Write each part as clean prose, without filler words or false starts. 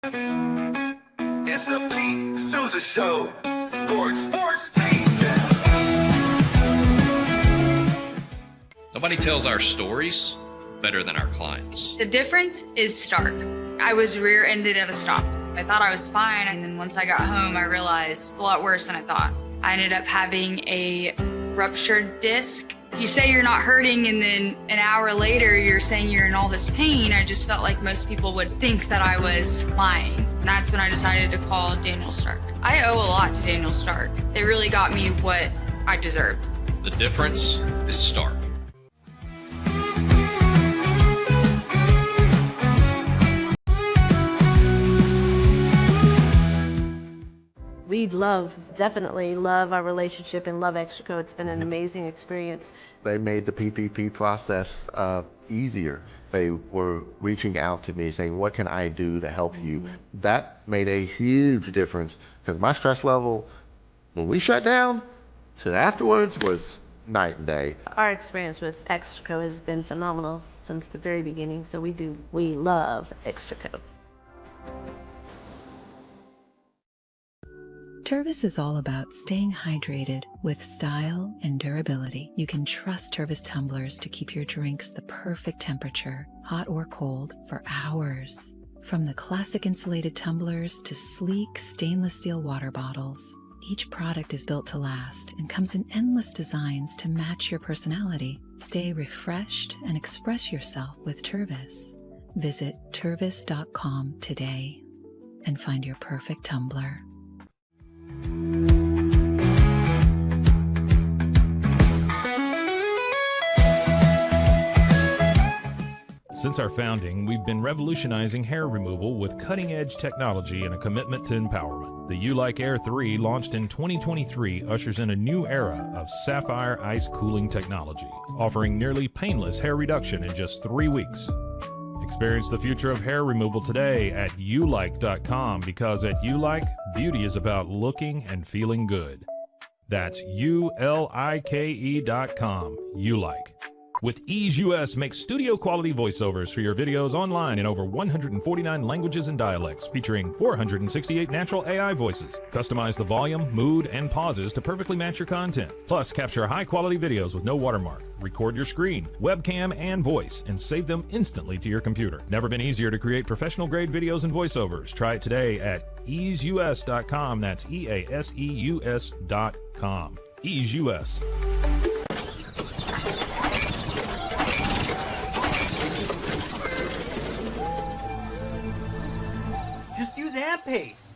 It's the Pete Sousa Show. Sports, Pete. Nobody tells our stories better than our clients. The difference is stark. I was rear-ended at a stop. I thought I was fine, and then once I got home, I realized it's a lot worse than I thought. I ended up having a ruptured disc. You say you're not hurting, and then an hour later, you're saying you're in all this pain. I just felt like most people would think that I was lying. And that's when I decided to call Daniel Stark. I owe a lot to Daniel Stark. They really got me what I deserved. The difference is stark. We definitely love our relationship and love Extraco. It's been an amazing experience. They made the PPP process easier. They were reaching out to me saying, what can I do to help you? That made a huge difference because my stress level, when we shut down, to afterwards was night and day. Our experience with Extraco has been phenomenal since the very beginning, so we love Extraco. Tervis is all about staying hydrated with style and durability. You can trust Tervis tumblers to keep your drinks the perfect temperature, hot or cold, for hours. From the classic insulated tumblers to sleek stainless steel water bottles, each product is built to last and comes in endless designs to match your personality. Stay refreshed and express yourself with Tervis. Visit tervis.com today and find your perfect tumbler. Since our founding, we've been revolutionizing hair removal with cutting-edge technology and a commitment to empowerment. The U-Like Air 3, launched in 2023, ushers in a new era of sapphire ice cooling technology, offering nearly painless hair reduction in just 3 weeks. Experience the future of hair removal today at ulike.com, because at U-Like, beauty is about looking and feeling good. That's ulike.com. U-Like. With Ease US, make studio quality voiceovers for your videos online in over 149 languages and dialects, featuring 468 natural AI voices. Customize the volume, mood, and pauses to perfectly match your content. Plus, capture high quality videos with no watermark. Record your screen, webcam, and voice, and save them instantly to your computer. Never been easier to create professional grade videos and voiceovers. Try it today at easeus.com. That's EASEUS.com. Ease US. Just use AMP-Pace.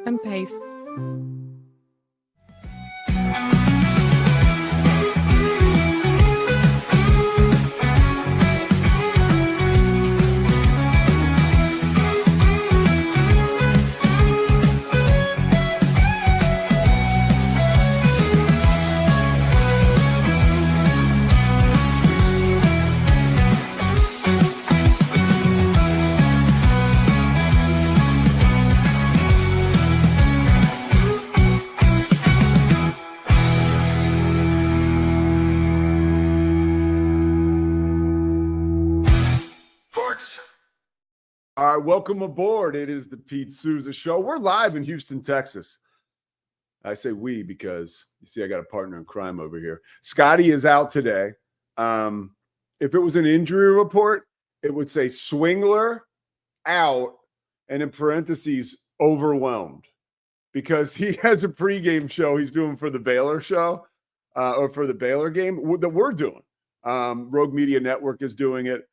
AMP-Pace. All right, welcome aboard. It is the Pete Sousa Show. We're live in Houston, Texas. I say we because you see I got a partner in crime over here. Scotty is out today. If it was an injury report, it would say Swingler out and in parentheses overwhelmed, because he has a pregame show he's doing for the Baylor show or for the Baylor game that we're doing. Rogue Media Network is doing it.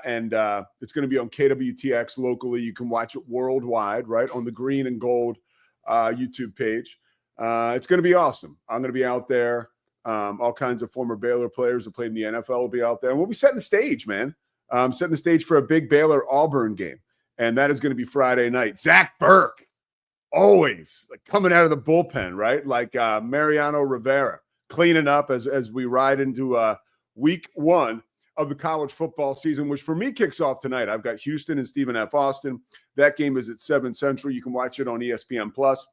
And it's going to be on KWTX locally. You can watch it worldwide, right, on the Green and Gold YouTube page. It's going to be awesome. I'm going to be out there. All kinds of former Baylor players who played in the NFL will be out there. And we'll be setting the stage, man. Setting the stage for a big Baylor-Auburn game. And that is going to be Friday night. Zach Burke, always like coming out of the bullpen, right? Like Mariano Rivera, cleaning up as we ride into week one. of the college football season, which for me kicks off tonight. I've got Houston and Stephen F. Austin. That game is at 7 Central. You can watch it on ESPN Plus.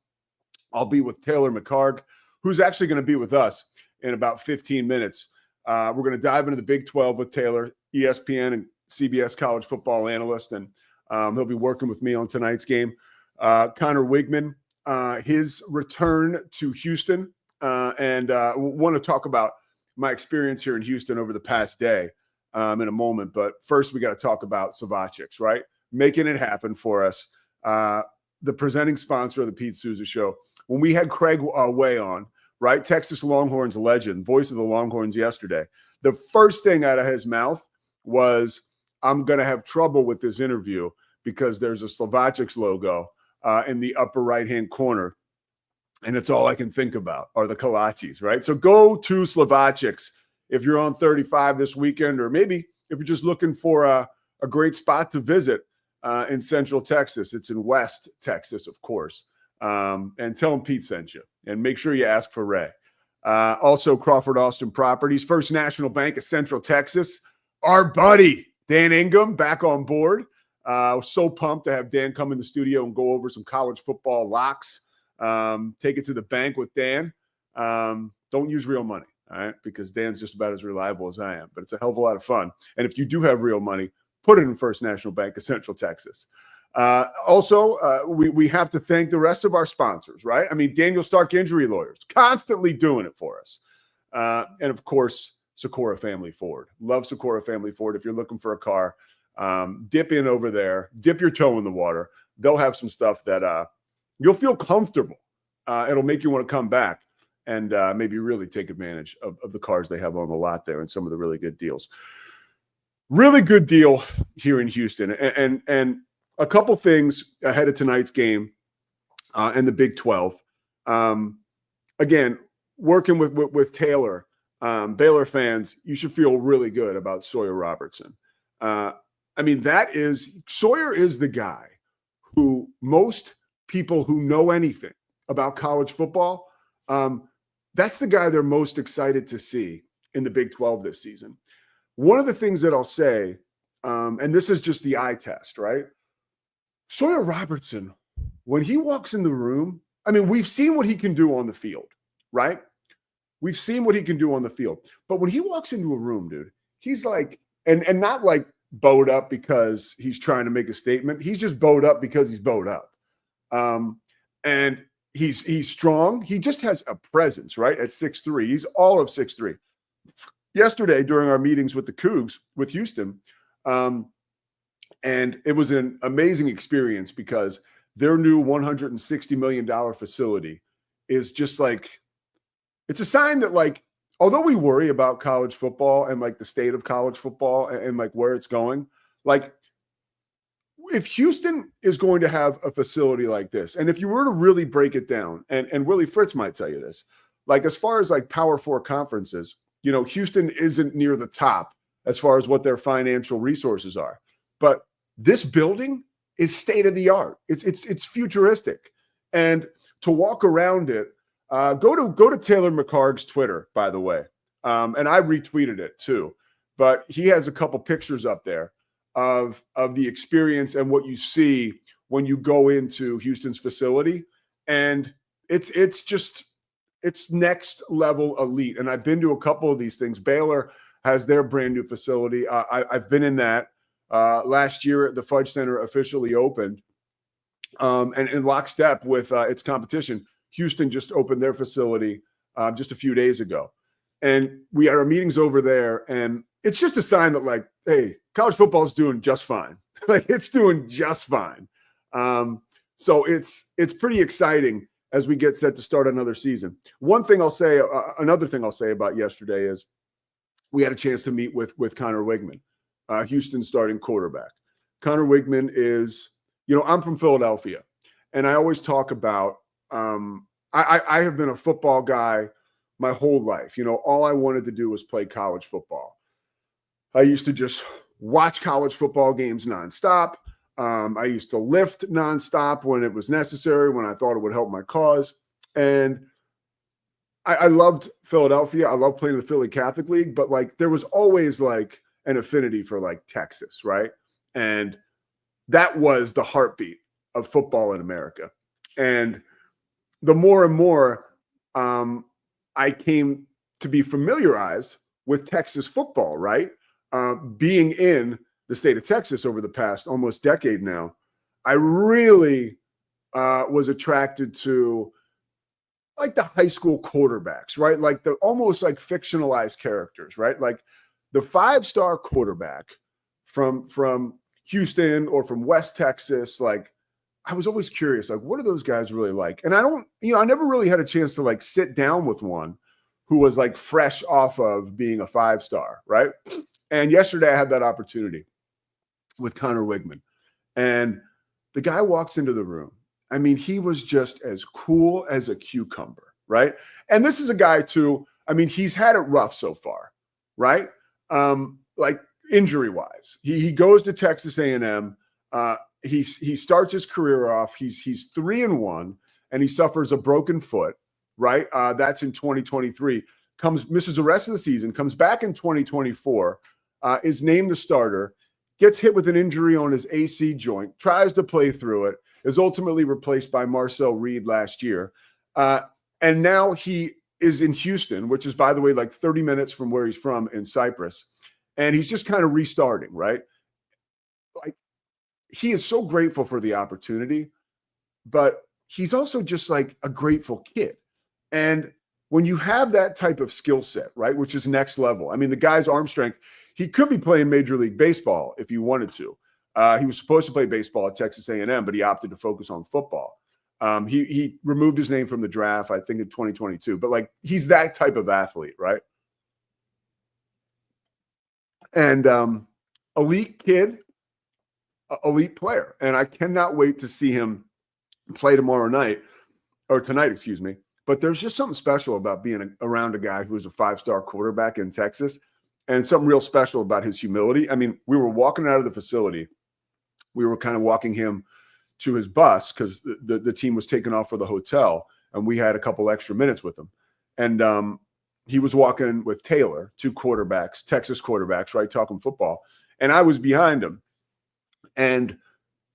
I'll be with Taylor McHargue, who's actually going to be with us in about 15 minutes. We're going to dive into the Big 12 with Taylor, ESPN and CBS college football analyst, and he'll be working with me on tonight's game. Connor Wigman, his return to Houston, and want to talk about my experience here in Houston over the past day in a moment. But first, we got to talk about Slovacics, right? Making it happen for us. The presenting sponsor of the Pete Sousa Show. When we had Craig Way on, right, Texas Longhorns legend, voice of the Longhorns yesterday, the first thing out of his mouth was, I'm going to have trouble with this interview because there's a Slovacics logo in the upper right-hand corner. And it's all I can think about are the kolaches, right? So go to Slovacics if you're on 35 this weekend, or maybe if you're just looking for a great spot to visit in Central Texas. It's in West Texas, of course. And tell them Pete sent you. And make sure you ask for Ray. Also, Crawford Austin Properties, First National Bank of Central Texas. Our buddy, Dan Ingham, back on board. I was so pumped to have Dan come in the studio and go over some college football locks. Take it to the bank with Dan. Don't use real money, all right? Because Dan's just about as reliable as I am. But it's a hell of a lot of fun. And if you do have real money, put it in First National Bank of Central Texas. Also, we have to thank the rest of our sponsors, right? I mean, Daniel Stark Injury Lawyers, constantly doing it for us. And, of course, Socorro Family Ford. Love Socorro Family Ford. If you're looking for a car, dip in over there, dip your toe in the water. They'll have some stuff that you'll feel comfortable. It'll make you want to come back and maybe really take advantage of the cars they have on the lot there and some of the really good deals. Really good deal here in Houston. And a couple things ahead of tonight's game and the Big 12. Again, working with Taylor, Baylor fans, you should feel really good about Sawyer Robertson. I mean, Sawyer is the guy who most people who know anything about college football, that's the guy they're most excited to see in the Big 12 this season. One of the things that I'll say, and this is just the eye test, right? Sawyer Robertson, when he walks in the room, I mean, we've seen what he can do on the field, right? We've seen what he can do on the field. But when he walks into a room, dude, he's like, and not like bowed up because he's trying to make a statement. He's just bowed up because he's bowed up. And he's strong. He just has a presence, right? At 6'3". He's all of 6'3". Yesterday, during our meetings with the Cougs, with Houston, and it was an amazing experience because their new $160 million facility is just like, it's a sign that, like, although we worry about college football and like the state of college football and like where it's going, like if Houston is going to have a facility like this, and if you were to really break it down, and Willie Fritz might tell you this, like as far as like Power 4 conferences, you know, Houston isn't near the top as far as what their financial resources are. But this building is state of the art. It's futuristic. And to walk around it, go to Taylor McHargue's Twitter, by the way. And I retweeted it too. But he has a couple pictures up there of the experience and what you see when you go into Houston's facility. And it's next level elite. And I've been to a couple of these things. Baylor has their brand new facility. I've been in that. Last year, the Fudge Center officially opened. And in lockstep with its competition, Houston just opened their facility just a few days ago. And we had our meetings over there. And it's just a sign that, like, hey, college football is doing just fine. Like, it's doing just fine. So it's pretty exciting as we get set to start another season. One thing I'll say, another thing I'll say about yesterday is we had a chance to meet with Connor Wigman, Houston's starting quarterback. Connor Wigman is, you know, I'm from Philadelphia, and I always talk about, I have been a football guy my whole life. You know, all I wanted to do was play college football. I used to just watch college football games nonstop. I used to lift nonstop when it was necessary, when I thought it would help my cause. And I loved Philadelphia. I loved playing in the Philly Catholic League, but like there was always like, an affinity for like Texas, right? And that was the heartbeat of football in America. And the more and more I came to be familiarized with Texas football, right? Being in the state of Texas over the past almost decade now, I really was attracted to like the high school quarterbacks, right? Like the almost like fictionalized characters, right? Like the 5-star quarterback from Houston or from West Texas. Like I was always curious, like what are those guys really like? And I never really had a chance to like sit down with one who was like fresh off of being a 5-star, right? And yesterday I had that opportunity with Connor Wigman. And the guy walks into the room. I mean, he was just as cool as a cucumber, right? And this is a guy too, I mean, he's had it rough so far, right? Like injury-wise. He goes to Texas A&M. He starts his career off. He's 3-1, and he suffers a broken foot, right? That's in 2023. Misses the rest of the season, comes back in 2024, is named the starter, gets hit with an injury on his AC joint, tries to play through it, is ultimately replaced by Marcel Reed last year. And now he is in Houston, which is, by the way, like 30 minutes from where he's from in Cyprus. And he's just kind of restarting, right? Like he is so grateful for the opportunity, but he's also just like a grateful kid. And when you have that type of skill set, right, which is next level, I mean, the guy's arm strength, he could be playing Major League Baseball if he wanted to. He was supposed to play baseball at Texas A&M, but he opted to focus on football. He removed his name from the draft, I think, in 2022. But, like, he's that type of athlete, right? And elite kid, elite player. And I cannot wait to see him play tonight, excuse me. But there's just something special about being around a guy who was a 5-star quarterback in Texas, and something real special about his humility. I mean, we were walking out of the facility. We were kind of walking him to his bus because the team was taking off for the hotel, and we had a couple extra minutes with him. And he was walking with Taylor, 2 quarterbacks, Texas quarterbacks, right, talking football. And I was behind him. And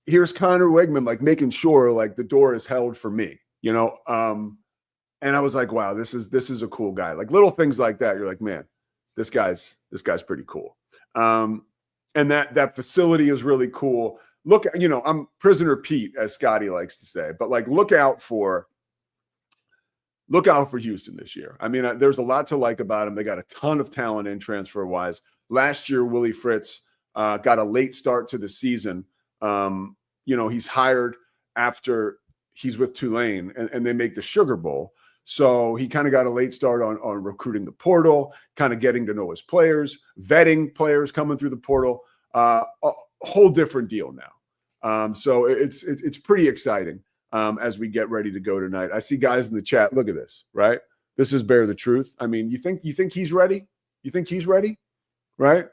here's Connor Wigman, like, making sure, like, the door is held for me, you know? And I was like, wow, this is a cool guy. Like, little things like that, you're like, man, this guy's pretty cool. And that facility is really cool. Look, you know, I'm Prisoner Pete, as Scotty likes to say, but like, look out for Houston this year. I mean, there's a lot to like about him. They got a ton of talent in transfer wise. Last year, Willie Fritz got a late start to the season. You know, he's hired after he's with Tulane and they make the Sugar Bowl. So he kind of got a late start on recruiting the portal, kind of getting to know his players, vetting players coming through the portal. A whole different deal now. So it's pretty exciting as we get ready to go tonight. I see guys in the chat. Look at this, right? This is Bear the Truth. I mean, you think he's ready? You think he's ready? Right?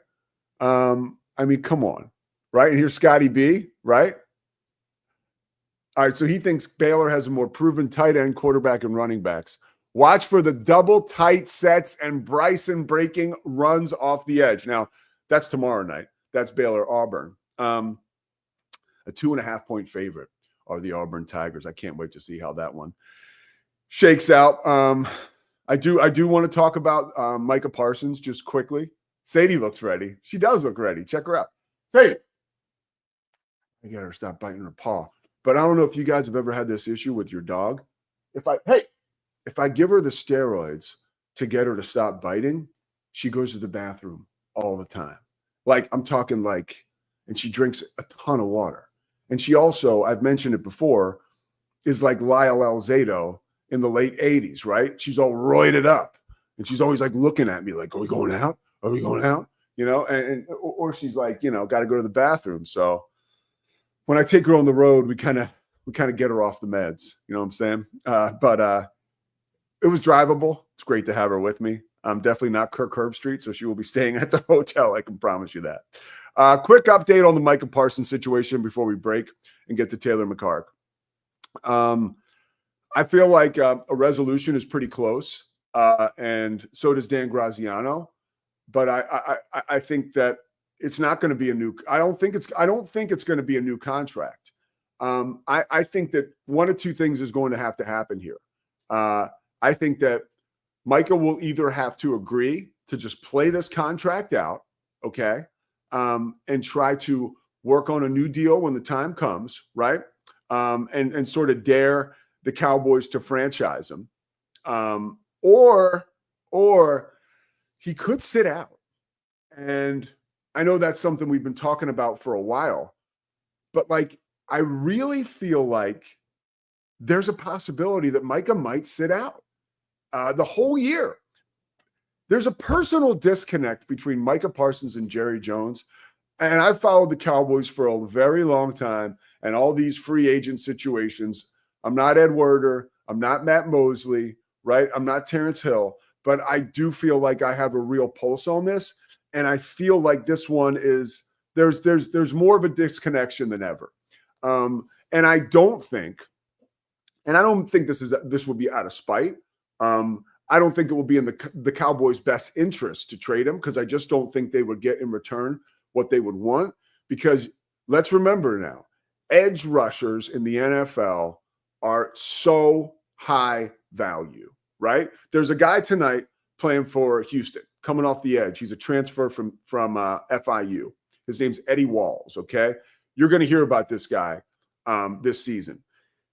I mean, come on, right? And here's Scotty B, right? All right, so he thinks Baylor has a more proven tight end, quarterback, and running backs. Watch for the double tight sets and Bryson breaking runs off the edge. Now, that's tomorrow night. That's Baylor-Auburn. A 2.5-point favorite are the Auburn Tigers. I can't wait to see how that one shakes out. I do want to talk about Micah Parsons just quickly. Sadie looks ready. She does look ready. Check her out. Sadie. I got her to stop biting her paw. But I don't know if you guys have ever had this issue with your dog. If I give her the steroids to get her to stop biting, she goes to the bathroom all the time. Like, I'm talking like, and she drinks a ton of water. And she also, I've mentioned it before, is like Lyle Alzado in the late 80s, right? She's all roided up. And she's always like looking at me like, are we going out? Are we going out? You know, or she's like, you know, got to go to the bathroom. So when I take her on the road, we kind of get her off the meds. You know what I'm saying? But it was drivable. It's great to have her with me. I'm definitely not Kirk Herbstreit, so she will be staying at the hotel. I can promise you that. Quick update on the Micah Parsons situation before we break and get to Taylor McHargue. I feel like a resolution is pretty close, and so does Dan Graziano. But I think that it's not going to be a new. I don't think it's going to be a new contract. I think that one of two things is going to happen here. I think that Micah will either have to agree to just play this contract out, okay, and try to work on a new deal when the time comes, right? And sort of dare the Cowboys to franchise him, or he could sit out. And I know that's something we've been talking about for a while, but like I really feel like there's a possibility that Micah might sit out the whole year. There's a personal disconnect between Micah Parsons and Jerry Jones. And I've followed the Cowboys for a very long time and all these free agent situations. I'm not Ed Werder. I'm not Matt Mosley, right? I'm not Terrence Hill, but I do feel like I have a real pulse on this. And I feel like this one is there's more of a disconnection than ever. And I don't think this will be out of spite. I don't think it will be in the Cowboys' best interest to trade him because I just don't think they would get in return what they would want. Because let's remember now, edge rushers in the NFL are so high value, right? There's a guy tonight playing for Houston, coming off the edge. He's a transfer from FIU. His name's Eddie Walls, okay? You're going to hear about this guy this season.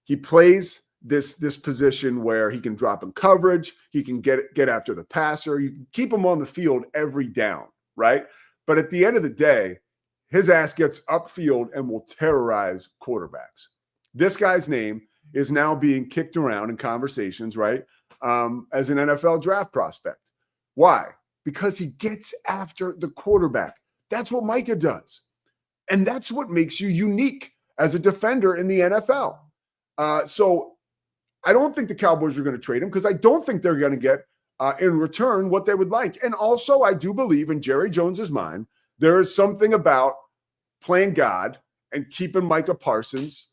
He plays this position where he can drop in coverage. He can get after the passer. You can keep him on the field every down, right? But at the end of the day, his ass gets upfield and will terrorize quarterbacks. This guy's name is now being kicked around in conversations, right, as an NFL draft prospect. Why? Because he gets after the quarterback. That's what Micah does. And that's what makes you unique as a defender in the NFL. So I don't think the Cowboys are going to trade him because I don't think they're going to get in return what they would like. And also, I do believe in Jerry Jones's mind, there is something about playing God and keeping Micah Parsons.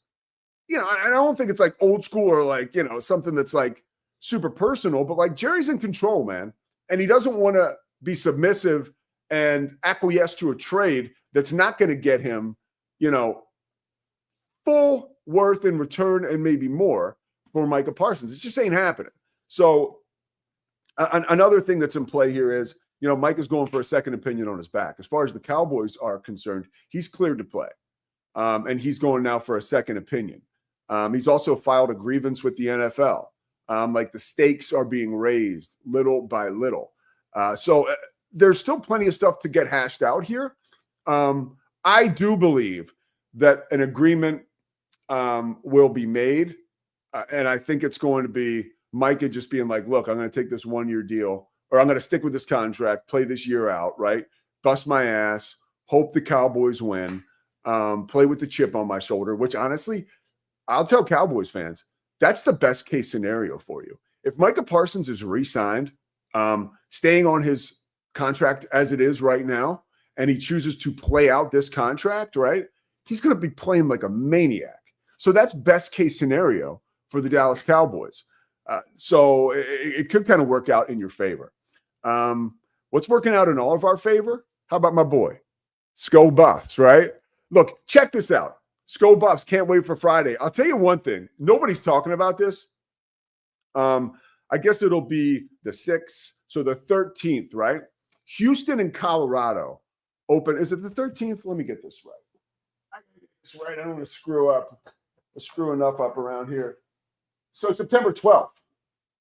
You know, I don't think it's like old school or like, you know, something that's like super personal, but like Jerry's in control, man. And he doesn't want to be submissive and acquiesce to a trade that's not going to get him, you know, full worth in return and maybe more for Micah Parsons. It just ain't happening. So another thing that's in play here is, you know, Mike is going for a second opinion on his back. As far as the Cowboys are concerned, he's cleared to play. And he's going now for a second opinion. He's also filed a grievance with the NFL. Like the stakes are being raised little by little. So there's still plenty of stuff to get hashed out here. I do believe that an agreement will be made. And I think it's going to be Micah just being like, look, I'm going to take this 1-year deal, or I'm going to stick with this contract, play this year out, right? Bust my ass, hope the Cowboys win, play with the chip on my shoulder, which honestly, I'll tell Cowboys fans, that's the best case scenario for you. If Micah Parsons is re-signed, staying on his contract as it is right now, and he chooses to play out this contract, right? He's going to be playing like a maniac. So that's best case scenario for the Dallas Cowboys. So it could kind of work out in your favor. What's working out in all of our favor? How about my boy, Sko Buffs, right? Look, check this out. Sko Buffs can't wait for Friday. I'll tell you one thing. Nobody's talking about this. I guess it'll be the 6th. So the 13th, right? Houston and Colorado open. Is it the 13th? Let me get this right. I don't want to screw enough up around here. So September 12th.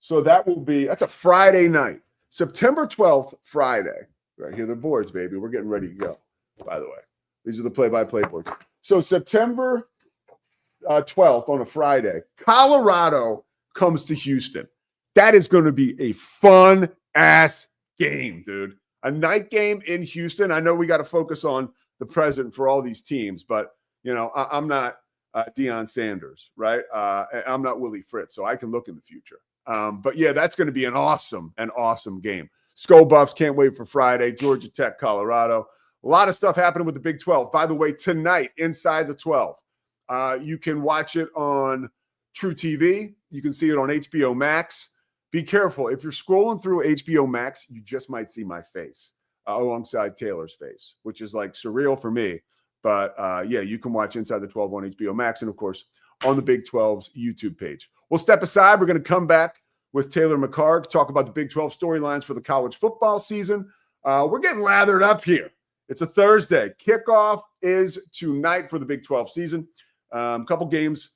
So that's a Friday night. September 12th, Friday. Right here, the boards, baby. We're getting ready to go, by the way. These are the play-by-play boards. So September 12th on a Friday, Colorado comes to Houston. That is going to be a fun-ass game, dude. A night game in Houston. I know we got to focus on the present for all these teams, but, you know, I'm not Deion Sanders, right? I'm not Willie Fritz, so I can look in the future. But, yeah, that's going to be an awesome game. Sko Buffs can't wait for Friday. Georgia Tech, Colorado. A lot of stuff happening with the Big 12. By the way, tonight, Inside the 12, you can watch it on True TV. You can see it on HBO Max. Be careful. If you're scrolling through HBO Max, you just might see my face. alongside Taylor's face, which is like surreal for me. But yeah, you can watch Inside the 12 on HBO Max and, of course, on the Big 12's YouTube page. We'll step aside. We're going to come back with Taylor McHargue, talk about the Big 12 storylines for the college football season. We're getting lathered up here. It's a Thursday. Kickoff is tonight for the Big 12 season. A couple games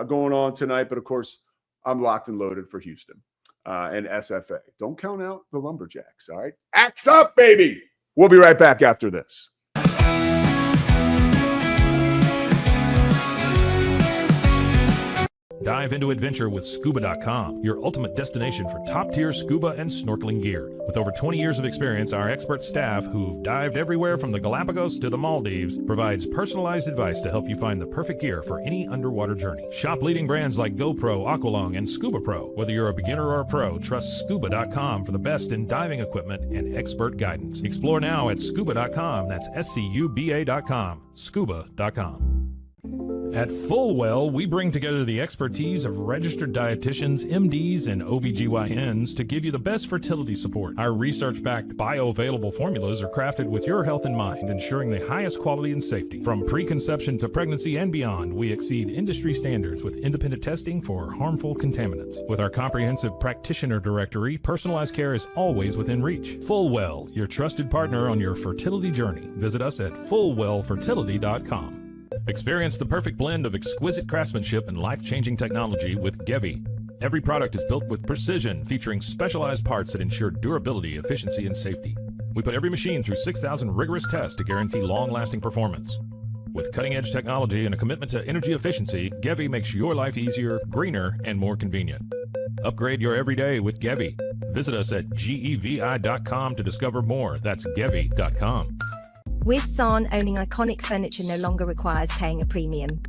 going on tonight, but of course, I'm locked and loaded for Houston and SFA. Don't count out the Lumberjacks, all right? Axe up, baby! We'll be right back after this. Dive into adventure with Scuba.com, your ultimate destination for top-tier scuba and snorkeling gear. With over 20 years of experience, our expert staff, who've dived everywhere from the Galapagos to the Maldives, provides personalized advice to help you find the perfect gear for any underwater journey. Shop leading brands like GoPro, Aqualung, and Scuba Pro. Whether you're a beginner or a pro, trust Scuba.com for the best in diving equipment and expert guidance. Explore now at Scuba.com. That's SCUBA.com. Scuba.com. At Fullwell, we bring together the expertise of registered dietitians, MDs, and OBGYNs to give you the best fertility support. Our research-backed bioavailable formulas are crafted with your health in mind, ensuring the highest quality and safety. From preconception to pregnancy and beyond, we exceed industry standards with independent testing for harmful contaminants. With our comprehensive practitioner directory, personalized care is always within reach. Fullwell, your trusted partner on your fertility journey. Visit us at fullwellfertility.com. Experience the perfect blend of exquisite craftsmanship and life-changing technology with Gevi. Every product is built with precision, featuring specialized parts that ensure durability, efficiency, and safety. We put every machine through 6,000 rigorous tests to guarantee long-lasting performance. With cutting-edge technology and a commitment to energy efficiency, Gevi makes your life easier, greener, and more convenient. Upgrade your everyday with Gevi. Visit us at gevi.com to discover more. That's gevi.com. With San, owning iconic furniture no longer requires paying a premium.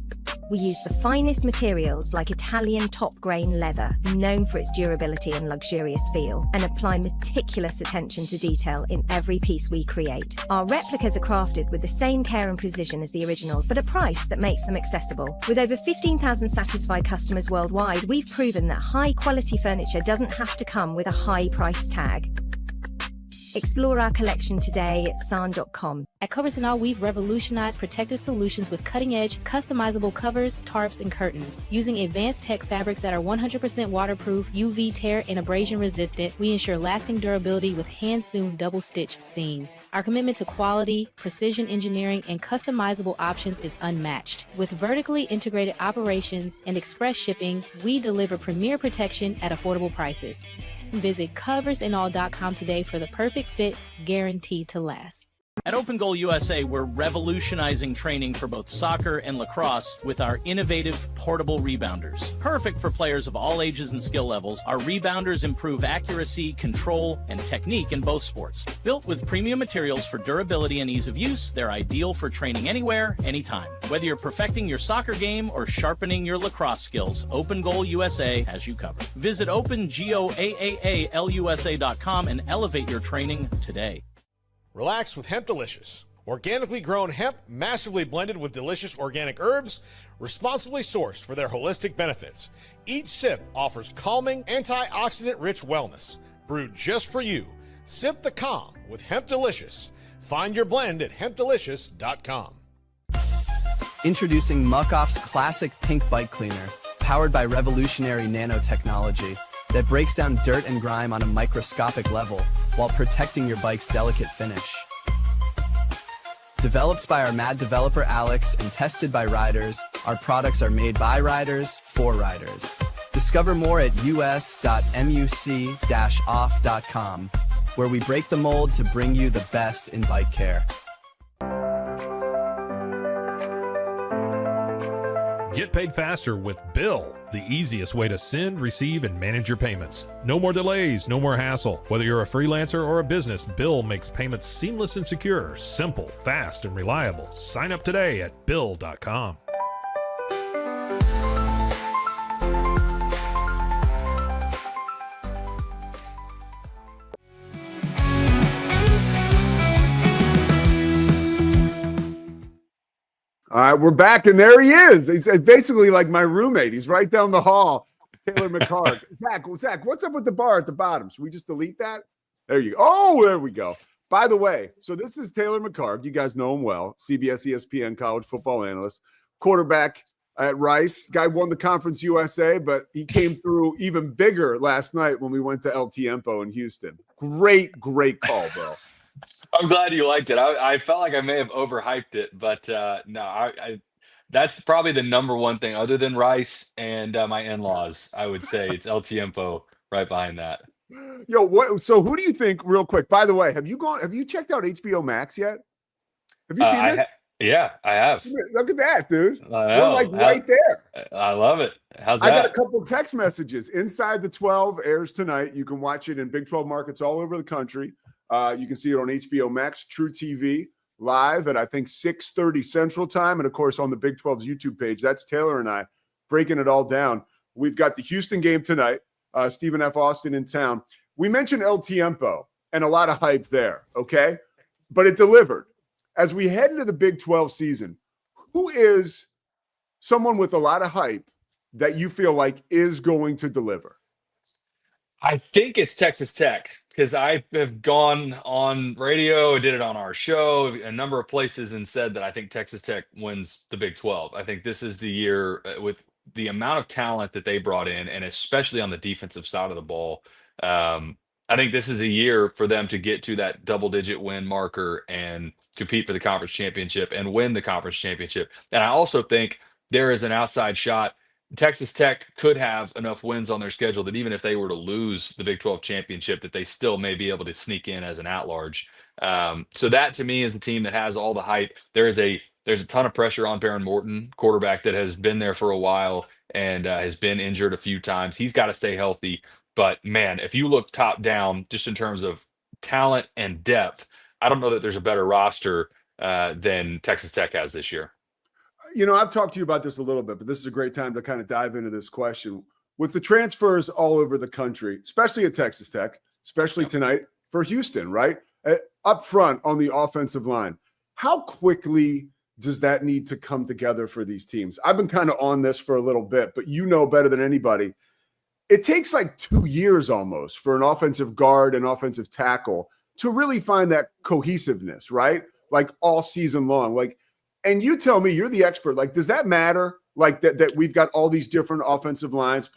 We use the finest materials like Italian top-grain leather, known for its durability and luxurious feel, and apply meticulous attention to detail in every piece we create. Our replicas are crafted with the same care and precision as the originals, but at a price that makes them accessible. With over 15,000 satisfied customers worldwide, we've proven that high-quality furniture doesn't have to come with a high price tag. Explore our collection today at san.com. At Covers & All, we've revolutionized protective solutions with cutting-edge, customizable covers, tarps, and curtains. Using advanced tech fabrics that are 100% waterproof, UV tear, and abrasion-resistant, we ensure lasting durability with hand-sewn double-stitch seams. Our commitment to quality, precision engineering, and customizable options is unmatched. With vertically integrated operations and express shipping, we deliver premier protection at affordable prices. Visit coversandall.com today for the perfect fit, guaranteed to last. At Open Goal USA, we're revolutionizing training for both soccer and lacrosse with our innovative portable rebounders. Perfect for players of all ages and skill levels, our rebounders improve accuracy, control, and technique in both sports. Built with premium materials for durability and ease of use, they're ideal for training anywhere, anytime. Whether you're perfecting your soccer game or sharpening your lacrosse skills, Open Goal USA has you covered. Visit OpenGoAAALUSA.com and elevate your training today. Relax with Hemp Delicious. Organically grown hemp, massively blended with delicious organic herbs, responsibly sourced for their holistic benefits. Each sip offers calming, antioxidant-rich wellness. Brewed just for you. Sip the calm with Hemp Delicious. Find your blend at hempdelicious.com. Introducing Muck-Off's classic pink bike cleaner, powered by revolutionary nanotechnology that breaks down dirt and grime on a microscopic level while protecting your bike's delicate finish. Developed by our mad developer Alex and tested by riders, our products are made by riders for riders. Discover more at us.muc-off.com, where we break the mold to bring you the best in bike care. Get paid faster with Bill, the easiest way to send, receive, and manage your payments. No more delays, no more hassle. Whether you're a freelancer or a business, Bill makes payments seamless and secure, simple, fast, and reliable. Sign up today at Bill.com. All right, we're back, and there he is. He's basically like my roommate. He's right down the hall. Taylor McHargue. Zach, what's up with the bar at the bottom? Should we just delete that? There you go. Oh, there we go. By the way, so this is Taylor McHargue. You guys know him well. CBS, ESPN college football analyst, quarterback at Rice. Guy won the Conference USA, but he came through even bigger last night when we went to El Tiempo in Houston. Great call, bro. I'm glad you liked it. I felt like I may have overhyped it, but no, I that's probably the number one thing other than Rice and my in-laws. I would say it's El Tiempo right behind that. Yo, what? So who do you think, real quick? By the way, have you checked out HBO Max yet? Have you seen it? Yeah, I have. Look at that, dude. We're like right there. I love it. How's I that? got a couple text messages. Inside the 12 airs tonight. You can watch it in Big 12 markets all over the country. You can see it on HBO Max, True TV, live at I think 6:30 Central Time, and of course on the Big 12's YouTube page. That's Taylor and I breaking it all down. We've got the Houston game tonight. Stephen F. Austin in town. We mentioned El Tiempo and a lot of hype there, okay? But it delivered. As we head into the Big 12 season, who is someone with a lot of hype that you feel like is going to deliver? I think it's Texas Tech because I have gone on radio, did it on our show, a number of places, and said that I think Texas Tech wins the Big 12. I think this is the year with the amount of talent that they brought in, and especially on the defensive side of the ball. I think this is a year for them to get to that double-digit win marker and compete for the conference championship and win the conference championship. And I also think there is an outside shot. Texas Tech could have enough wins on their schedule that even if they were to lose the Big 12 championship, that they still may be able to sneak in as an at-large. So that to me is the team that has all the hype. There's a ton of pressure on Baron Morton, quarterback that has been there for a while and has been injured a few times. He's got to stay healthy. But man, if you look top down, just in terms of talent and depth, I don't know that there's a better roster than Texas Tech has this year. You know, I've talked to you about this a little bit, but this is a great time to kind of dive into this question. With the transfers all over the country, especially at Texas Tech, especially tonight for Houston, right? Up front on the offensive line, how quickly does that need to come together for these teams? I've been kind of on this for a little bit, but you know better than anybody. It takes like 2 years almost for an offensive guard and offensive tackle to really find that cohesiveness, right? Like all season long. Like, and you tell me, you're the expert. Like, does that matter? Like that we've got all these different offensive lines,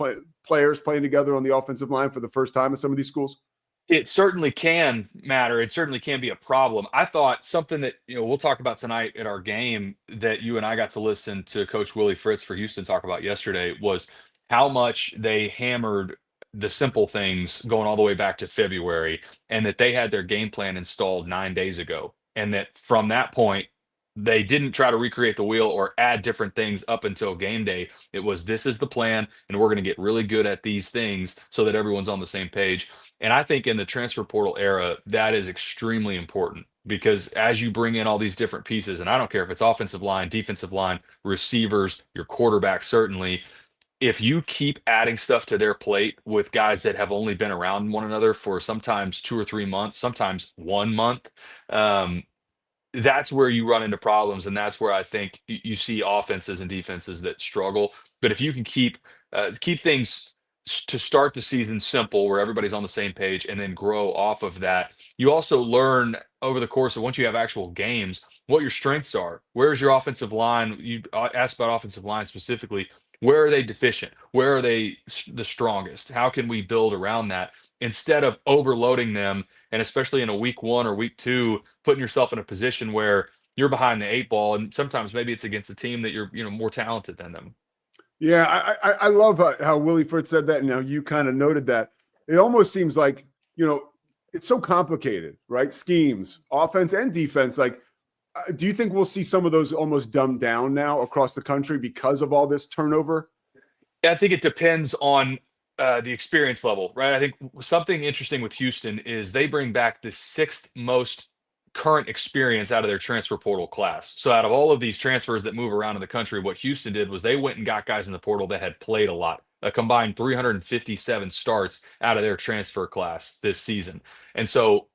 players playing together on the offensive line for the first time in some of these schools? It certainly can matter. It certainly can be a problem. I thought something that, we'll talk about tonight at our game that you and I got to listen to Coach Willie Fritz for Houston talk about yesterday was how much they hammered the simple things going all the way back to February, and that they had their game plan installed 9 days ago. And that from that point, they didn't try to recreate the wheel or add different things up until game day. It was, this is the plan, and we're going to get really good at these things so that everyone's on the same page. And I think in the transfer portal era, that is extremely important because as you bring in all these different pieces, and I don't care if it's offensive line, defensive line, receivers, your quarterback, certainly, if you keep adding stuff to their plate with guys that have only been around one another for sometimes 2 or 3 months, sometimes 1 month, that's where you run into problems. And that's where I think you see offenses and defenses that struggle. But if you can keep things to start the season simple, where everybody's on the same page, and then grow off of that, you also learn over the course of once you have actual games, what your strengths are. Where's your offensive line? You asked about offensive line specifically. Where are they deficient? Where are they the strongest? How can we build around that instead of overloading them? And especially in a week 1 or week 2, putting yourself in a position where you're behind the 8 ball. And sometimes maybe it's against a team that you're more talented than them. Yeah, I love how Willie Fritz said that, and how you kind of noted that. It almost seems like, it's so complicated, right? Schemes, offense and defense. Like, do you think we'll see some of those almost dumbed down now across the country because of all this turnover? I think it depends on the experience level, right? I think something interesting with Houston is they bring back the 6th most current experience out of their transfer portal class. So out of all of these transfers that move around in the country, what Houston did was they went and got guys in the portal that had played a lot, a combined 357 starts out of their transfer class this season. And so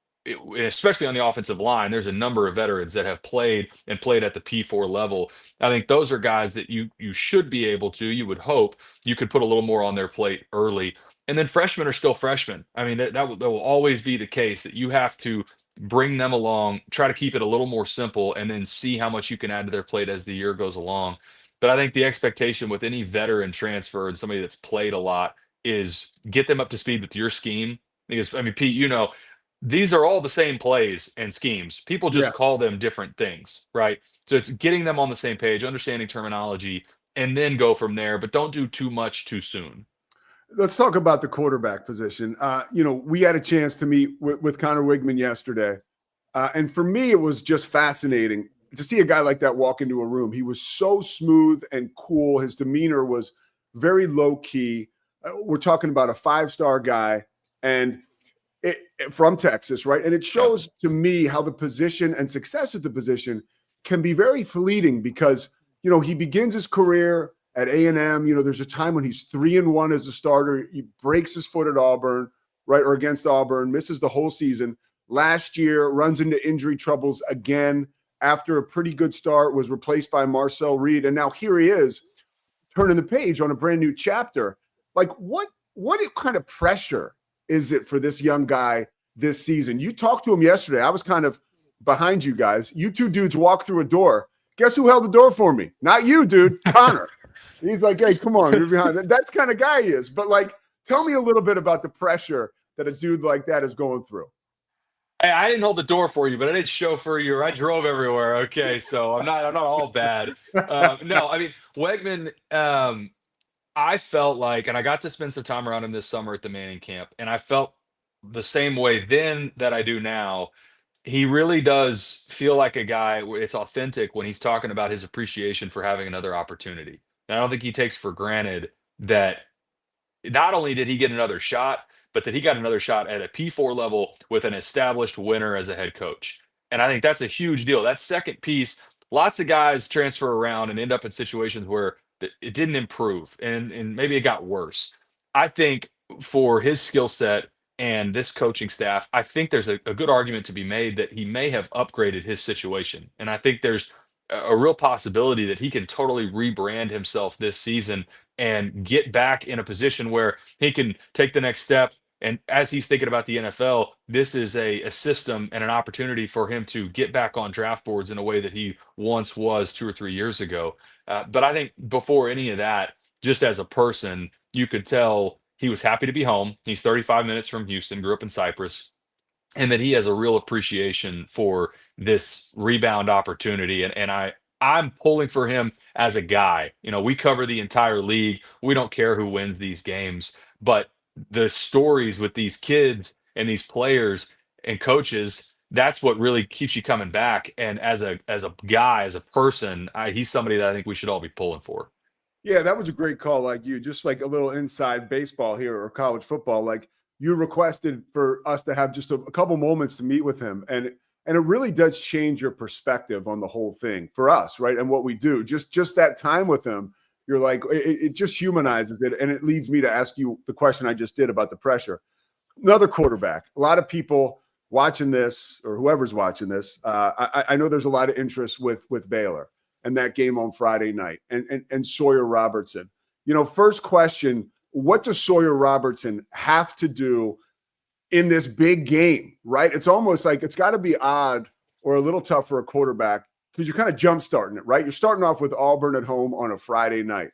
especially on the offensive line, there's a number of veterans that have played at the P4 level. I think those are guys that you should be able to, you would hope you could put a little more on their plate early. And then freshmen are still freshmen. I mean, that will always be the case, that you have to bring them along, try to keep it a little more simple, and then see how much you can add to their plate as the year goes along. But I think the expectation with any veteran transfer and somebody that's played a lot is get them up to speed with your scheme. Because, I mean, Pete, these are all the same plays and schemes. People Yeah. just call them different things, right? So it's getting them on the same page, understanding terminology, and then go from there, but don't do too much too soon. Let's talk about the quarterback position. We had a chance to meet with Connor Wigman yesterday. And for me, it was just fascinating to see a guy like that walk into a room. He was so smooth and cool. His demeanor was very low key. We're talking about a 5-star guy and from Texas, right? And it shows to me how the position and success at the position can be very fleeting because, he begins his career at A&M. There's a time when he's 3-1 as a starter. He breaks his foot at Auburn, right? Or against Auburn, misses the whole season. Last year, runs into injury troubles again after a pretty good start, was replaced by Marcel Reed. And now here he is turning the page on a brand new chapter. Like what kind of pressure is it for this young guy this season? You talked to him yesterday. I was kind of behind you guys. You two dudes walked through a door. Guess who held the door for me? Not you, dude. Connor. He's like, hey, come on, you're behind. That's the kind of guy he is. But tell me a little bit about the pressure that a dude like that is going through. Hey, I didn't hold the door for you, but I did chauffeur you. I drove everywhere. Okay, so I'm not all bad. No, I mean Wegman. I felt like, and I got to spend some time around him this summer at the Manning camp, and I felt the same way then that I do now. He really does feel like a guy. It's authentic when he's talking about his appreciation for having another opportunity. And I don't think he takes for granted that not only did he get another shot, but that he got another shot at a P4 level with an established winner as a head coach. And I think that's a huge deal. That second piece, lots of guys transfer around and end up in situations where it didn't improve and maybe it got worse. I think for his skill set and this coaching staff, I think there's a good argument to be made that he may have upgraded his situation. And I think there's a real possibility that he can totally rebrand himself this season and get back in a position where he can take the next step. And as he's thinking about the NFL, this is a system and an opportunity for him to get back on draft boards in a way that he once was 2 or 3 years ago. But I think before any of that, just as a person, you could tell he was happy to be home. He's 35 minutes from Houston, grew up in Cyprus, and that he has a real appreciation for this rebound opportunity. And I'm pulling for him as a guy. We cover the entire league. We don't care who wins these games, but the stories with these kids and these players and coaches, that's what really keeps you coming back. And as a guy, as a person, he's somebody that I think we should all be pulling for. Yeah, that was a great call. Like you, just like a little inside baseball here or college football. Like you requested for us to have just a couple moments to meet with him, and it really does change your perspective on the whole thing for us, right? And what we do, just that time with him, you're like, it just humanizes it, and it leads me to ask you the question I just did about the pressure. Another quarterback. A lot of people watching this, or whoever's watching this, I know there's a lot of interest with Baylor and that game on Friday night, and Sawyer Robertson. First question, what does Sawyer Robertson have to do in this big game, right? It's almost like it's got to be odd or a little tough for a quarterback because you're kind of jump starting it, right? You're starting off with Auburn at home on a Friday night.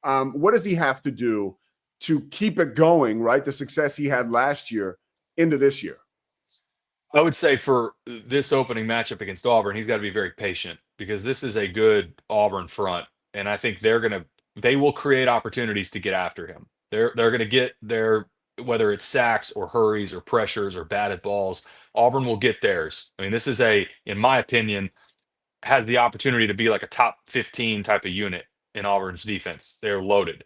What does he have to do to keep it going, right? The success he had last year into this year. I would say for this opening matchup against Auburn, he's got to be very patient because this is a good Auburn front. And I think they will create opportunities to get after him. They're going to get their, whether it's sacks or hurries or pressures or batted balls, Auburn will get theirs. I mean, this is in my opinion, has the opportunity to be like a top 15 type of unit in Auburn's defense. They're loaded.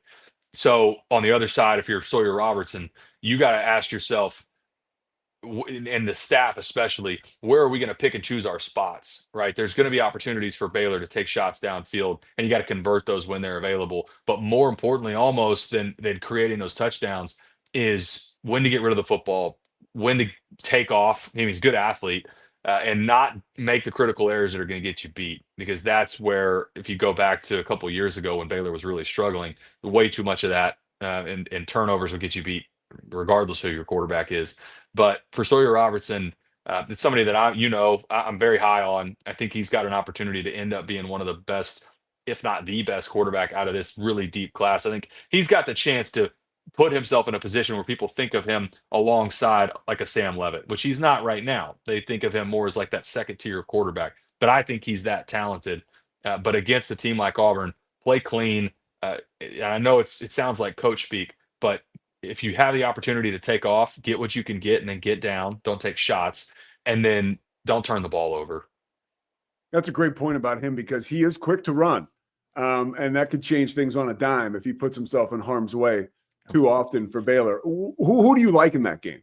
So on the other side, if you're Sawyer Robertson, you got to ask yourself, and the staff especially, where are we going to pick and choose our spots, right? There's going to be opportunities for Baylor to take shots downfield, and you got to convert those when they're available. But more importantly, almost than creating those touchdowns, is when to get rid of the football, when to take off. I mean, he's a good athlete, and not make the critical errors that are going to get you beat. Because that's where, if you go back to a couple of years ago when Baylor was really struggling, way too much of that and turnovers will get you beat, regardless of who your quarterback is. But for Sawyer Robertson, It's somebody that I'm very high on. I think he's got an opportunity to end up being one of the best, if not the best quarterback out of this really deep class. I think he's got the chance to put himself in a position where people think of him alongside like a Sam Levitt, which he's not right now. They think of him more as like that second tier quarterback, but I think he's that talented. But against a team like Auburn, play clean. And I know it sounds like coach speak, but if you have the opportunity to take off, get what you can get and then get down. Don't take shots, and then don't turn the ball over. That's a great point about him because he is quick to run. And that could change things on a dime if he puts himself in harm's way too often for Baylor. Who do you like in that game?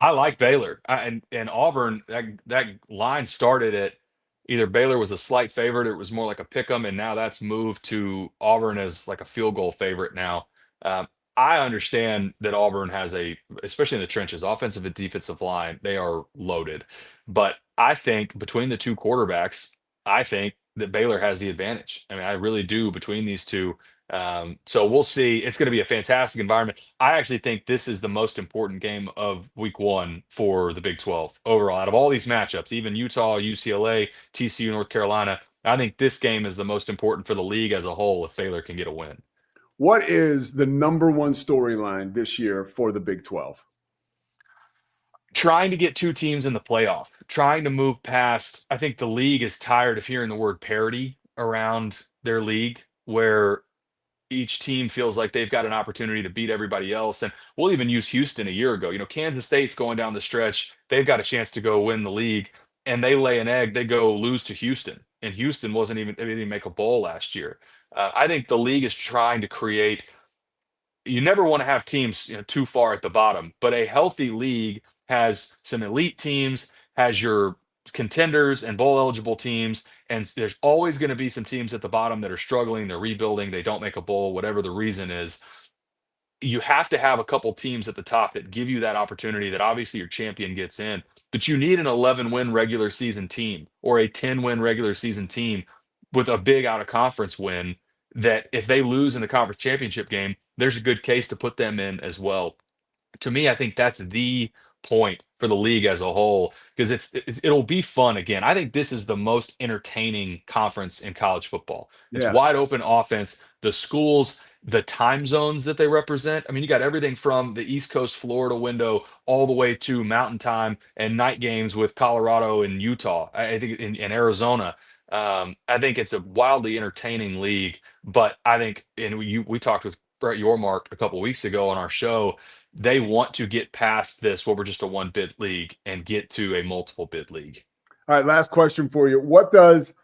I like Baylor. And Auburn, that line started at either Baylor was a slight favorite or it was more like a pick 'em, and now that's moved to Auburn as like a field goal favorite now. I understand that Auburn has especially in the trenches, offensive and defensive line, they are loaded. But I think between the two quarterbacks, I think that Baylor has the advantage. I mean, I really do between these two. So we'll see. It's going to be a fantastic environment. I actually think this is the most important game of week 1 for the Big 12 overall. Out of all these matchups, even Utah, UCLA, TCU, North Carolina, I think this game is the most important for the league as a whole if Baylor can get a win. What is the number one storyline this year for the Big 12? Trying to get two teams in the playoff, trying to move past. I think the league is tired of hearing the word parity around their league, where each team feels like they've got an opportunity to beat everybody else. And we'll even use Houston a year ago. Kansas State's going down the stretch. They've got a chance to go win the league, and they lay an egg. They go lose to Houston, and Houston they didn't even make a bowl last year. I think the league is trying to create. You never want to have teams too far at the bottom, but a healthy league has some elite teams, has your contenders and bowl eligible teams, and there's always going to be some teams at the bottom that are struggling, they're rebuilding, they don't make a bowl, whatever the reason is. You have to have a couple teams at the top that give you that opportunity that obviously your champion gets in, but you need an 11-win regular season team or a 10-win regular season team with a big out of conference win that if they lose in the conference championship game, there's a good case to put them in as well. To me, I think that's the point for the league as a whole, because it'll be fun again. I think this is the most entertaining conference in college football. It's wide open offense. The schools, the time zones that they represent. I mean, you got everything from the East Coast Florida window all the way to mountain time and night games with Colorado and Utah. I think in Arizona. I think it's a wildly entertaining league, but I think, and we talked with Brett Yormark a couple weeks ago on our show, they want to get past this, where we're just a one bid league, and get to a multiple bid league. All right, last question for you. What does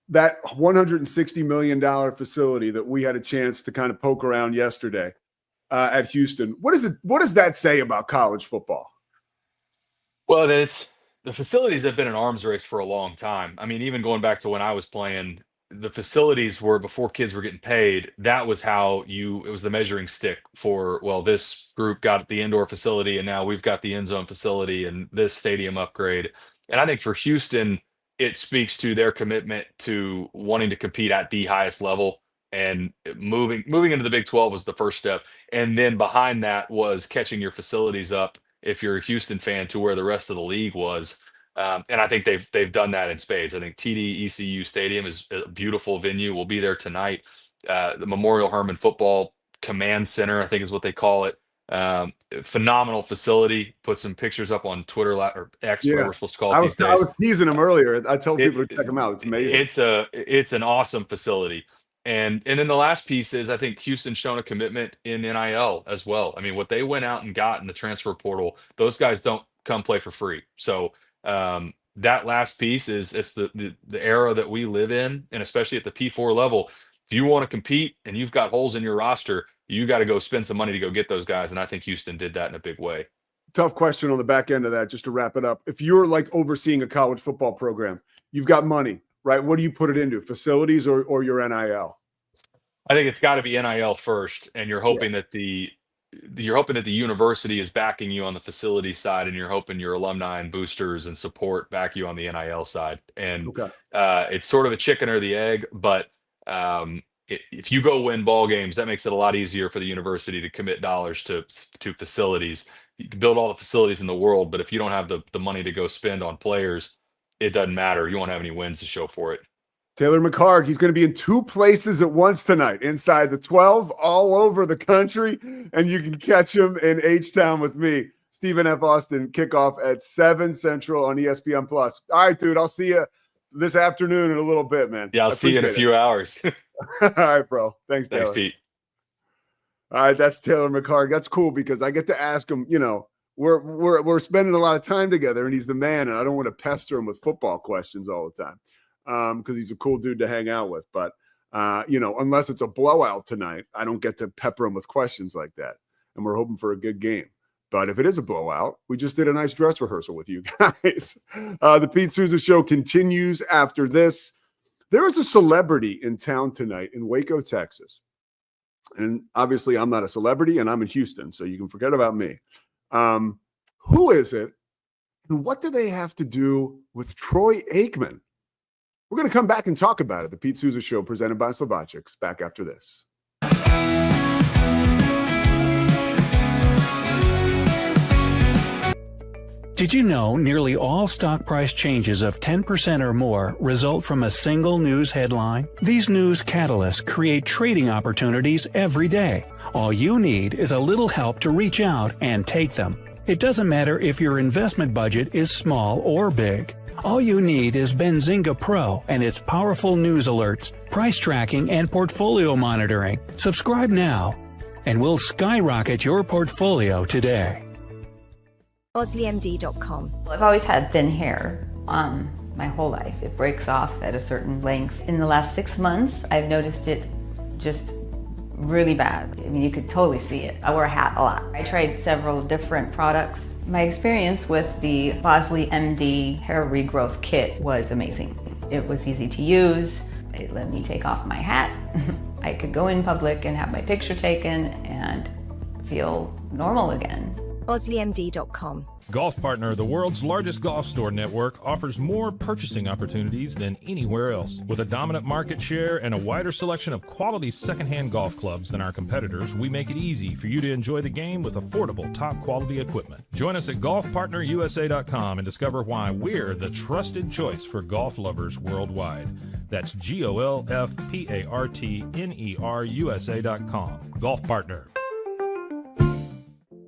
that $160 million facility that we had a chance to kind of poke around yesterday at Houston, what does that say about college football? Well, the facilities have been an arms race for a long time. I mean, even going back to when I was playing, the facilities were, before kids were getting paid, that was how it was the measuring stick for, well, this group got the indoor facility and now we've got the end zone facility and this stadium upgrade. And I think for Houston, it speaks to their commitment to wanting to compete at the highest level, and moving into the Big 12 was the first step. And then behind that was catching your facilities up, if you're a Houston fan, to where the rest of the league was. And I think they've done that in spades. I think TD ECU Stadium is a beautiful venue. We'll be there tonight. The Memorial Hermann Football Command Center, I think is what they call it. Phenomenal facility. Put some pictures up on Twitter or X, whatever we're supposed to call it these days. I was teasing them earlier. I told people to check them out. It's amazing. It's an awesome facility. And then the last piece is, I think Houston's shown a commitment in NIL as well. I mean, what they went out and got in the transfer portal, those guys don't come play for free. So that last piece it's the era that we live in, and especially at the P4 level, if you want to compete and you've got holes in your roster, you got to go spend some money to go get those guys. And I think Houston did that in a big way. Tough question on the back end of that, just to wrap it up. If you're like overseeing a college football program, you've got money, right? What do you put it into, facilities or your NIL? I think it's got to be NIL first, and you're hoping that the university is backing you on the facility side, and you're hoping your alumni and boosters and support back you on the NIL side. And it's sort of a chicken or the egg, but if you go win ball games, that makes it a lot easier for the university to commit dollars to facilities. you can build all the facilities in the world, but if you don't have the money to go spend on players, it doesn't matter. You won't have any wins to show for it. Taylor McHargue, he's going to be in 2 places at once tonight, inside the 12, all over the country, and you can catch him in H-Town with me, Stephen F. Austin, kickoff at 7 Central on ESPN+. All right, dude, I'll see you this afternoon in a little bit, man. Yeah, I'll see you in a few hours. All right, bro. Thanks, Taylor. Thanks, Pete. All right, that's Taylor McHargue. That's cool because I get to ask him, we're spending a lot of time together, and he's the man, and I don't want to pester him with football questions all the time. Because he's a cool dude to hang out with. But, unless it's a blowout tonight, I don't get to pepper him with questions like that. And we're hoping for a good game. But if it is a blowout, we just did a nice dress rehearsal with you guys. The Pete Sousa Show continues after this. There is a celebrity in town tonight in Waco, Texas. And obviously, I'm not a celebrity, and I'm in Houston, so you can forget about me. Who is it? And what do they have to do with Troy Aikman? We're going to come back and talk about it. The Pete Sousa Show presented by Slovaceks. Back after this. Did you know nearly all stock price changes of 10% or more result from a single news headline? These news catalysts create trading opportunities every day. All you need is a little help to reach out and take them. It doesn't matter if your investment budget is small or big. All you need is Benzinga Pro and its powerful news alerts, price tracking, and portfolio monitoring. Subscribe now, and we'll skyrocket your portfolio today. OsleyMD.com. I've always had thin hair my whole life. It breaks off at a certain length. In the last 6 months, I've noticed it just really bad. I mean, you could totally see it. I wear a hat a lot. I tried several different products. My experience with the Bosley MD hair regrowth kit was amazing. It was easy to use. It let me take off my hat. I could go in public and have my picture taken and feel normal again. OsleyMD.com. Golf Partner, the world's largest golf store network, offers more purchasing opportunities than anywhere else. With a dominant market share and a wider selection of quality secondhand golf clubs than our competitors, we make it easy for you to enjoy the game with affordable, top-quality equipment. Join us at golfpartnerusa.com and discover why we're the trusted choice for golf lovers worldwide. That's GOLFPARTNERUSA.com. Golf Partner.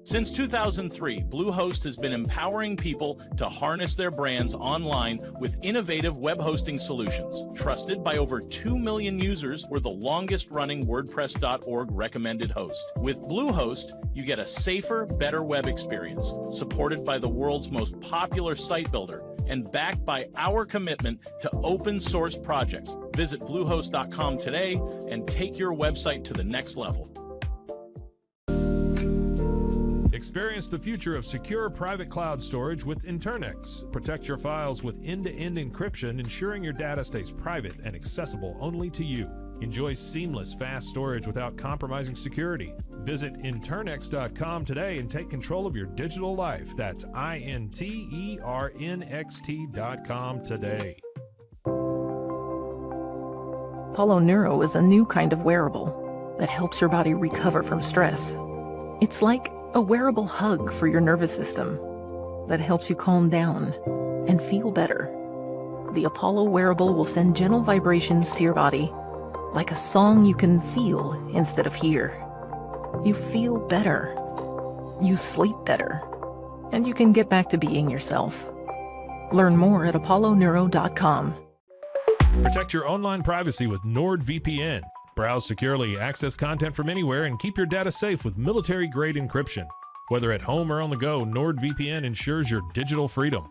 Since 2003, Bluehost has been empowering people to harness their brands online with innovative web hosting solutions. Trusted by over 2 million users, we're the longest-running WordPress.org recommended host. With Bluehost, you get a safer, better web experience, supported by the world's most popular site builder, and backed by our commitment to open source projects. Visit Bluehost.com today and take your website to the next level. Experience the future of secure private cloud storage with Internex. Protect your files with end-to-end encryption, ensuring your data stays private and accessible only to you. Enjoy seamless, fast storage without compromising security. Visit Internex.com today and take control of your digital life. That's INTERNXT.com today. Apollo Neuro is a new kind of wearable that helps your body recover from stress. It's like a wearable hug for your nervous system that helps you calm down and feel better. The Apollo wearable will send gentle vibrations to your body, like a song you can feel instead of hear. You feel better. You sleep better. And you can get back to being yourself. Learn more at apolloneuro.com. Protect your online privacy with NordVPN. Browse securely, access content from anywhere, and keep your data safe with military-grade encryption. Whether at home or on the go, NordVPN ensures your digital freedom.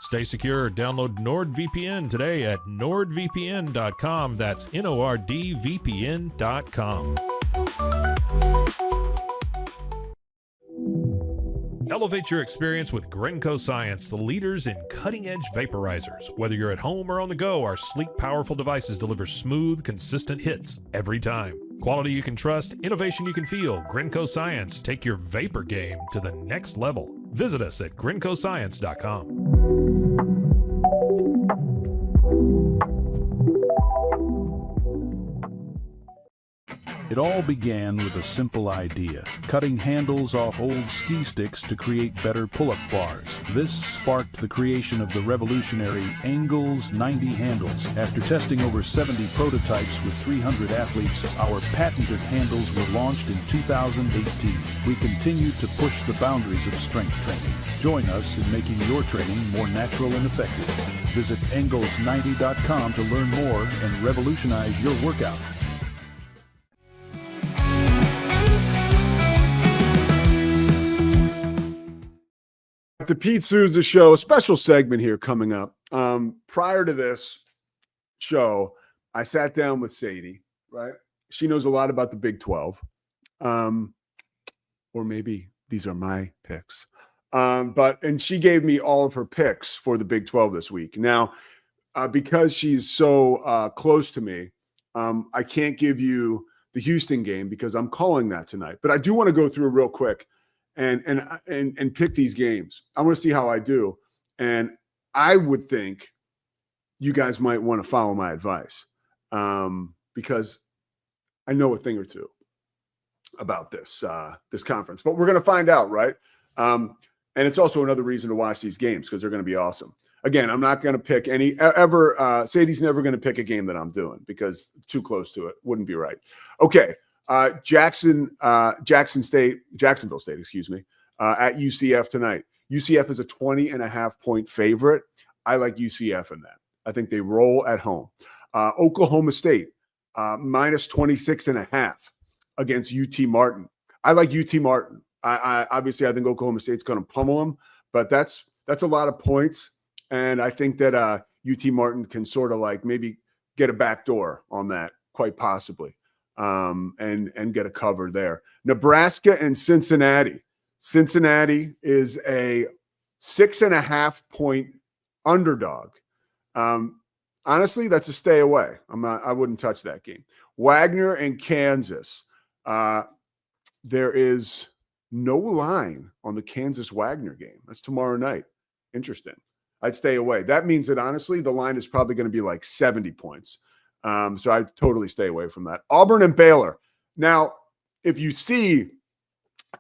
Stay secure. Download NordVPN today at nordvpn.com. That's NORDVPN.com. Elevate your experience with Grenco Science, the leaders in cutting-edge vaporizers. Whether you're at home or on the go, our sleek, powerful devices deliver smooth, consistent hits every time. Quality you can trust, innovation you can feel. Grenco Science. Take your vapor game to the next level. Visit us at GrencoScience.com. It all began with a simple idea, cutting handles off old ski sticks to create better pull-up bars. This sparked the creation of the revolutionary Engels 90 handles. After testing over 70 prototypes with 300 athletes, our patented handles were launched in 2018. We continue to push the boundaries of strength training. Join us in making your training more natural and effective. Visit Engels90.com to learn more and revolutionize your workout. The Pete Sousa Show, a special segment here coming up. Prior to this show, I sat down with Sadie, right? She knows a lot about the Big 12. Or maybe these are my picks. And she gave me all of her picks for the Big 12 this week. Now, because she's so close to me, I can't give you the Houston game because I'm calling that tonight. But I do want to go through real quick and pick these games. I want to see how I do. And I would think you guys might want to follow my advice because I know a thing or two about this conference. But we're going to find out, right? And it's also another reason to watch these games because they're going to be awesome. Again, I'm not going to pick Sadie's never going to pick a game that I'm doing because too close to it. Wouldn't be right. Okay. Jacksonville State, excuse me, at UCF tonight. UCF is a 20.5-point favorite. I like UCF in that. I think they roll at home. Oklahoma State, minus 26.5 against UT Martin. I like UT Martin. I obviously I think Oklahoma State's going to pummel them, but that's a lot of points. And I think that UT Martin can sort of like maybe get a backdoor on that, quite possibly. And get a cover there. Nebraska and Cincinnati. Cincinnati is a 6.5-point underdog. Honestly, that's a stay away. I wouldn't touch that game. Wagner and Kansas. There is no line on the Kansas Wagner game. That's tomorrow night. Interesting. I'd stay away. That means that honestly, the line is probably going to be like 70 points. So I totally stay away from that. Auburn and Baylor. Now, if you see,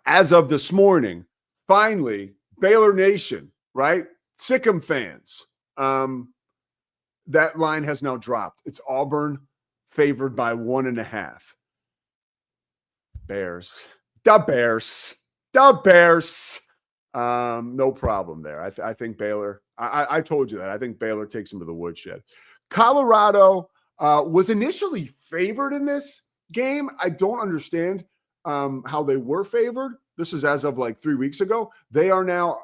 as of this morning, finally, Baylor Nation, right? Sikkim fans. That line has now dropped. It's Auburn favored by 1.5. Bears. The Bears. The Bears. No problem there. I think Baylor. I told you that. I think Baylor takes them to the woodshed. Colorado was initially favored in this game. I don't understand how they were favored. This is as of like 3 weeks ago. They are now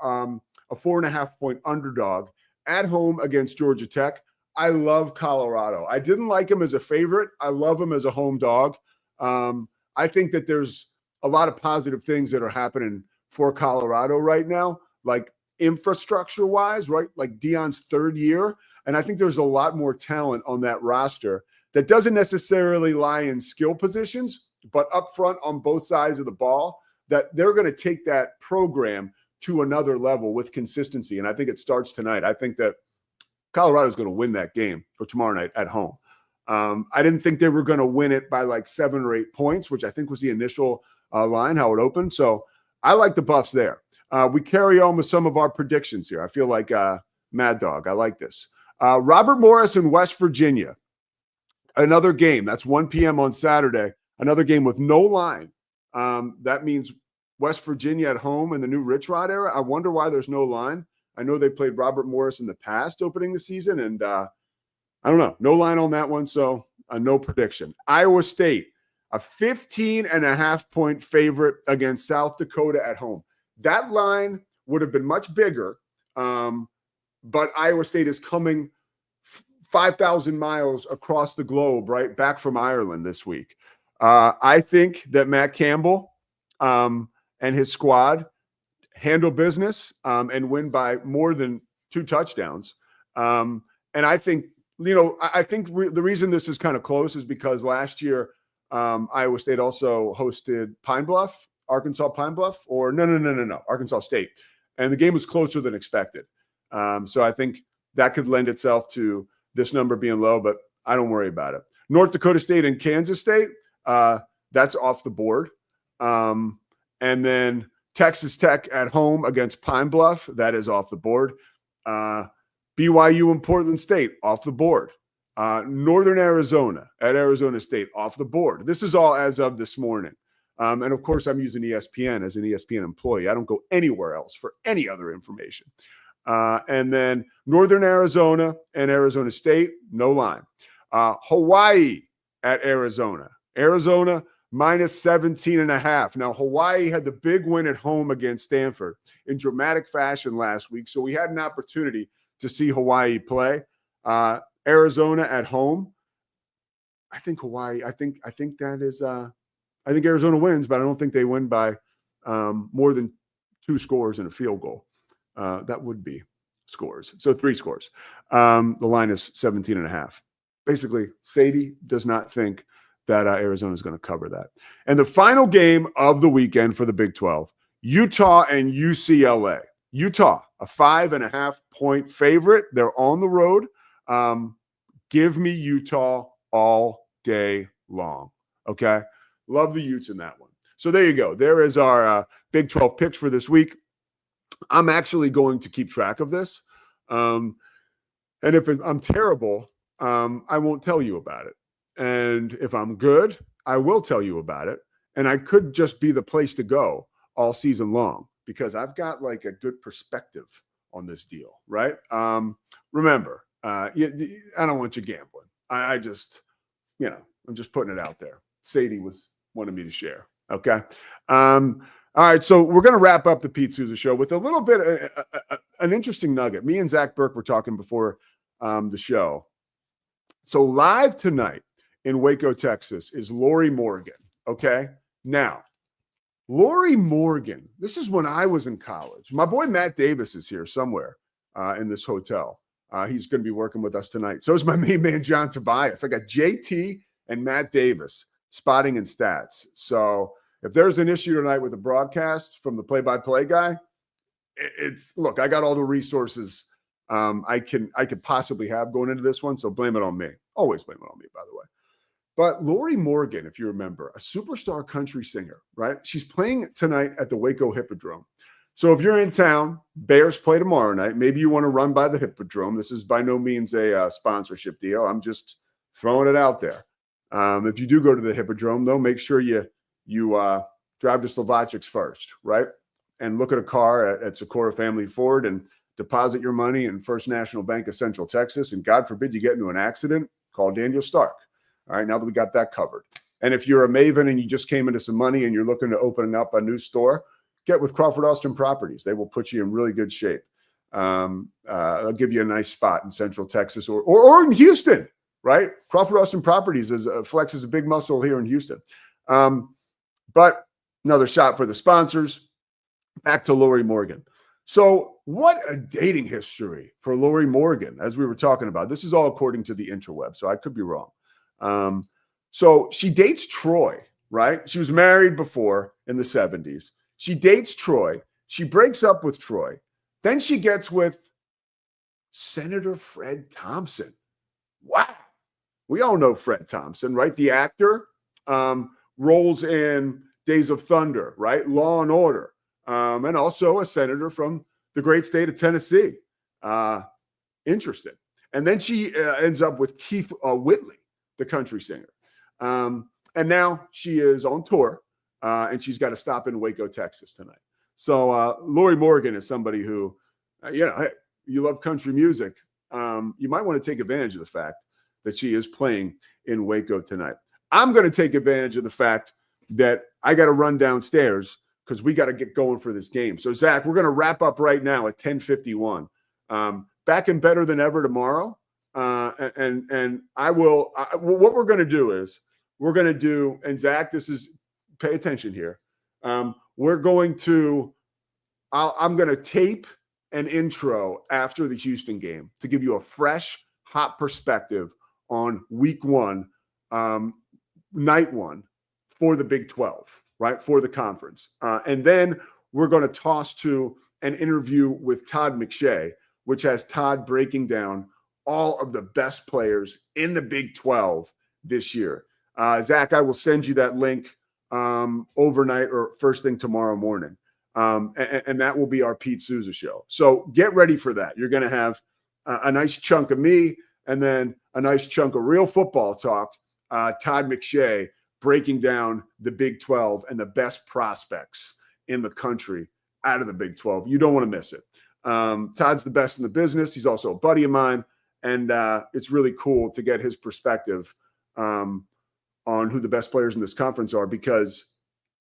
a 4.5-point underdog at home against Georgia Tech. I love Colorado. I didn't like them as a favorite. I love them as a home dog. I think that there's a lot of positive things that are happening for Colorado right now, like infrastructure-wise, right? Like Deion's third year. And I think there's a lot more talent on that roster that doesn't necessarily lie in skill positions, but up front on both sides of the ball, that they're going to take that program to another level with consistency. And I think it starts tonight. I think that Colorado is going to win that game or tomorrow night at home. I didn't think they were going to win it by like 7 or 8 points, which I think was the initial line, how it opened. So I like the Buffs there. We carry on with some of our predictions here. I feel like Mad Dog. I like this. Robert Morris in West Virginia. Another game. That's 1 p.m. on Saturday. Another game with no line. That means West Virginia at home in the new Rich Rod era. I wonder why there's no line. I know they played Robert Morris in the past opening the season, and I don't know. No line on that one, so no prediction. Iowa State, a 15.5-point favorite against South Dakota at home. That line would have been much bigger, but Iowa State is coming 5,000 miles across the globe, right, back from Ireland this week. I think that Matt Campbell and his squad handle business and win by more than 2 touchdowns. And I think, the reason this is kind of close is because last year Iowa State also hosted Arkansas Pine Bluff, or no, Arkansas State. And the game was closer than expected. So I think that could lend itself to this number being low, but I don't worry about it. North Dakota State and Kansas State. That's off the board. And then Texas Tech at home against Pine Bluff. That is off the board. BYU and Portland State off the board. Northern Arizona at Arizona State off the board. This is all as of this morning. And of course, I'm using ESPN as an ESPN employee. I don't go anywhere else for any other information. And then Northern Arizona and Arizona State, no line. Hawaii at Arizona. Arizona minus 17.5. Now, Hawaii had the big win at home against Stanford in dramatic fashion last week. So we had an opportunity to see Hawaii play. Arizona at home. I think Hawaii, I think that is, I think Arizona wins, but I don't think they win by more than 2 scores and a field goal. That would be scores. So 3 scores. The line is 17.5. Basically, Sadie does not think that Arizona is going to cover that. And the final game of the weekend for the Big 12, Utah and UCLA. Utah, a 5.5-point favorite. They're on the road. Give me Utah all day long. Okay? Love the Utes in that one. So there you go. There is our Big 12 picks for this week. I'm actually going to keep track of this. And if I'm terrible, I won't tell you about it. And if I'm good, I will tell you about it. And I could just be the place to go all season long because I've got like a good perspective on this deal, right? Remember, I don't want you gambling. I just, I'm just putting it out there. Sadie wanted me to share. Okay. All right. So we're going to wrap up the Pete Sousa show with a little bit, an interesting nugget. Me and Zach Burke were talking before the show. So live tonight in Waco, Texas is Lori Morgan. Okay. Now, Lori Morgan, this is when I was in college. My boy Matt Davis is here somewhere in this hotel. He's going to be working with us tonight. So is my main man, John Tobias. I got JT and Matt Davis spotting and stats. So if there's an issue tonight with the broadcast from the play-by-play guy, look, I got all the resources I could possibly have going into this one. So blame it on me. Always blame it on me, by the way. But Lori Morgan, if you remember, a superstar country singer, right? She's playing tonight at the Waco Hippodrome. So if you're in town, Bears play tomorrow night. Maybe you want to run by the Hippodrome. This is by no means a sponsorship deal. I'm just throwing it out there. If you do go to the Hippodrome, though, make sure you drive to Slovacek's first, right? And look at a car at Socorro Family Ford and deposit your money in First National Bank of Central Texas. And God forbid you get into an accident, call Daniel Stark. All right, now that we got that covered. And if you're a maven and you just came into some money and you're looking to open up a new store, get with Crawford Austin Properties. They will put you in really good shape. They'll give you a nice spot in Central Texas or in Houston, right? Crawford Austin Properties flexes a big muscle here in Houston. But another shot for the sponsors. Back to Lori Morgan. So what a dating history for Lori Morgan, as we were talking about. This is all according to the interweb, so I could be wrong. So she dates Troy, right? She was married before in the 70s. She dates Troy. She breaks up with Troy. Then she gets with Senator Fred Thompson. Wow. We all know Fred Thompson, right? The actor, roles in Days of Thunder, right? Law and Order, and also a senator from the great state of Tennessee. Interesting. And then she ends up with Keith Whitley, the country singer. And now she is on tour, and she's got to stop in Waco, Texas tonight. So Lori Morgan is somebody who, hey, you love country music. You might want to take advantage of the fact that she is playing in Waco tonight. I'm going to take advantage of the fact that I got to run downstairs because we got to get going for this game. So, Zach, we're going to wrap up right now at 10:51. Back and better than ever tomorrow. And I will, what we're going to do is we're going to do, and Zach, pay attention here. We're going to, I'm going to tape an intro after the Houston game to give you a fresh, hot perspective on week 1, night 1 for the Big 12, right? For the conference. And then we're going to toss to an interview with Todd McShay, which has Todd breaking down all of the best players in the Big 12 this year. Zach, I will send you that link overnight or first thing tomorrow morning. And that will be our Pete Sousa show. So get ready for that. You're going to have a nice chunk of me and then a nice chunk of real football talk. Todd McShay breaking down the Big 12 and the best prospects in the country out of the Big 12. You don't want to miss it. Todd's the best in the business. He's also a buddy of mine. And it's really cool to get his perspective on who the best players in this conference are, because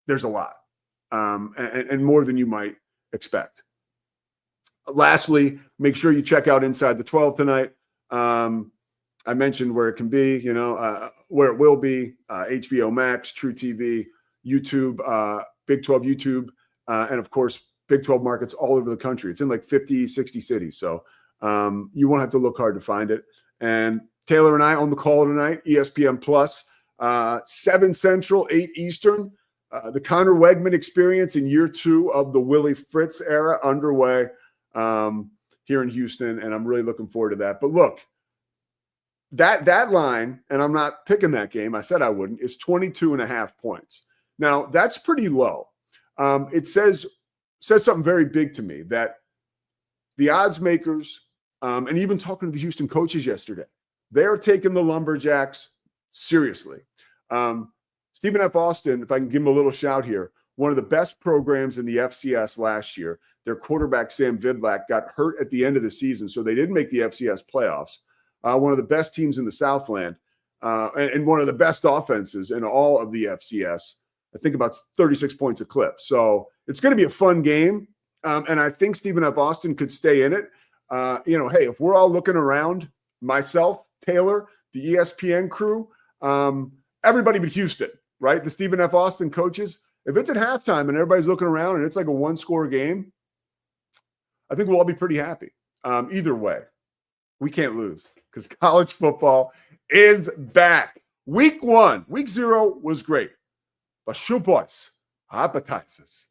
there's a lot and more than you might expect. Lastly, make sure you check out Inside the 12 tonight. I mentioned where it can be, where it will be, HBO Max, True TV, YouTube, Big 12 YouTube, and of course, Big 12 markets all over the country. It's in like 50, 60 cities. So you won't have to look hard to find it. And Taylor and I on the call tonight, ESPN Plus, 7 Central, 8 Eastern. The Connor Wegman experience in year 2 of the Willie Fritz era underway here in Houston. And I'm really looking forward to that. But look, that line, and I'm not picking that game, I said I wouldn't, is 22.5 points. Now, that's pretty low. It says something very big to me, that the odds makers, and even talking to the Houston coaches yesterday, they're taking the Lumberjacks seriously. Stephen F. Austin, if I can give him a little shout here, one of the best programs in the FCS last year. Their quarterback, Sam Vidlak, got hurt at the end of the season, so they didn't make the FCS playoffs. One of the best teams in the Southland, and one of the best offenses in all of the FCS. I think about 36 points a clip. So it's going to be a fun game. And I think Stephen F. Austin could stay in it. Hey, if we're all looking around, myself, Taylor, the ESPN crew, everybody but Houston, right? The Stephen F. Austin coaches, if it's at halftime and everybody's looking around and it's like a 1-score game, I think we'll all be pretty happy. Either way, we can't lose because college football is back. Week 0 was great. But shoe boys, appetizers.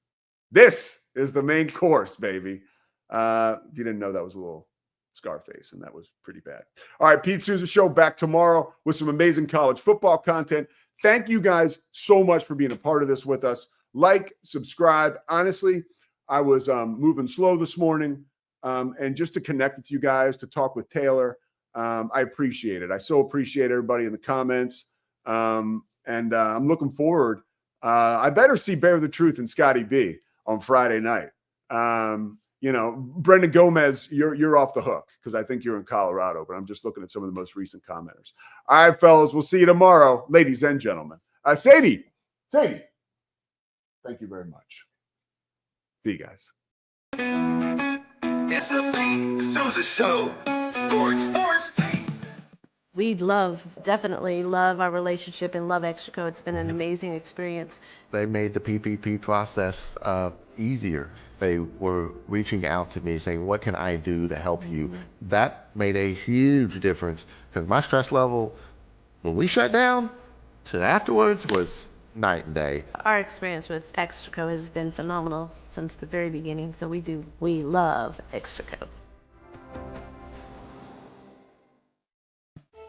This is the main course, baby. If you didn't know, that was a little Scarface, and that was pretty bad. All right, Pete Sousa Show back tomorrow with some amazing college football content. Thank you guys so much for being a part of this with us. Like, subscribe. Honestly, I was moving slow this morning, and just to connect with you guys, to talk with Taylor, I appreciate it. I so appreciate everybody in the comments, and I'm looking forward. I better see Bear the Truth and Scotty B on Friday night. Brendan Gomez, you're off the hook because I think you're in Colorado, but I'm just looking at some of the most recent commenters. All right, fellas, we'll see you tomorrow, ladies and gentlemen. Sadie, thank you very much. See you guys. It's the Pete Sousa Show. Sports. We definitely love our relationship and love Extraco. It's been an amazing experience. They made the PPP process easier. They were reaching out to me saying, what can I do to help you? That made a huge difference because my stress level, when we shut down, to afterwards was night and day. Our experience with Extraco has been phenomenal since the very beginning, so we love Extraco.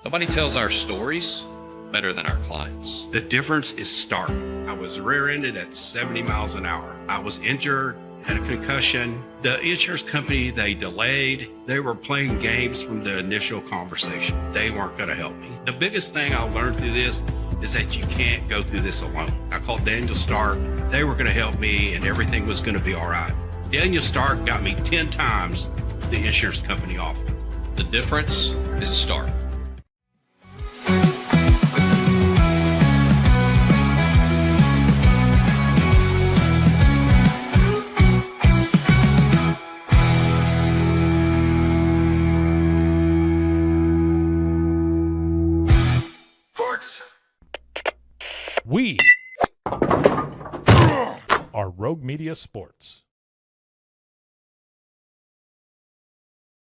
Nobody tells our stories better than our clients. The difference is stark. I was rear-ended at 70 miles an hour. I was injured, had a concussion. The insurance company, they delayed. They were playing games from the initial conversation. They weren't going to help me. The biggest thing I learned through this is that you can't go through this alone. I called Daniel Stark. They were going to help me and everything was going to be all right. Daniel Stark got me 10 times the insurance company offered. The difference is stark. We are Rogue Media Sports.